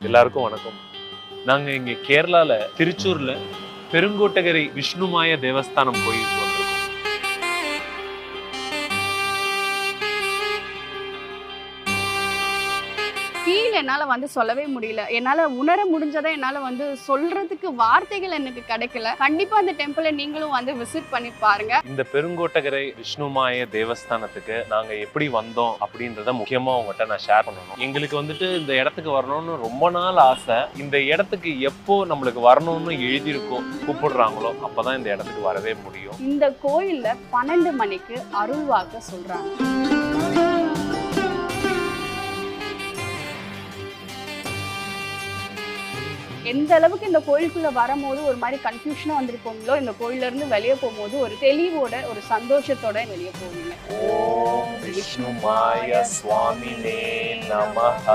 எல்லாருக்கும் வணக்கம். நாங்க இங்க கேரளால திருச்சூர்ல பெருங்கோட்டகரை விஷ்ணுமாய தேவஸ்தானம் கோயிலுக்கு வந்திருக்கோம். ஃபீல் என்னால சொல்லவே முடியல. என்னால உணர முடிஞ்சதை என்னால சொல்றதுக்கு வார்த்தைகள் எனக்கு கிடைக்கல. கண்டிப்பா அந்த டெம்பிளை நீங்களும் விசிட் பண்ணி பாருங்க. இந்த பெருங்கோட்டகரை விஷ்ணுமாய தேவஸ்தானத்துக்கு நாங்க எப்படி வந்தோம் அப்படின்றத முக்கியமா உங்ககிட்ட நான் ஷேர் பண்ணணும். எங்களுக்கு இந்த இடத்துக்கு வரணும்னு ரொம்ப நாள் ஆசை. இந்த இடத்துக்கு எப்போ நம்மளுக்கு வரணும்னு எழுதியிருக்கோம் கூப்பிடுறாங்களோ அப்பதான் இந்த இடத்துக்கு வரவே முடியும். இந்த கோயில்ல 12 மணிக்கு அருள்வாக்க சொல்றாங்க. எந்த அளவுக்கு இந்த கோயிலுக்குள்ள வரும்போது ஒரு மாதிரி கன்ஃபியூஷனா வந்திருப்போங்களோ, இந்த கோயில்ல இருந்து வெளியே போகும்போது ஒரு தெளிவோட ஒரு சந்தோஷத்தோட வெளியே போவீங்க. ஓம் விஷ்ணுமாய சுவாமினே நமஹ.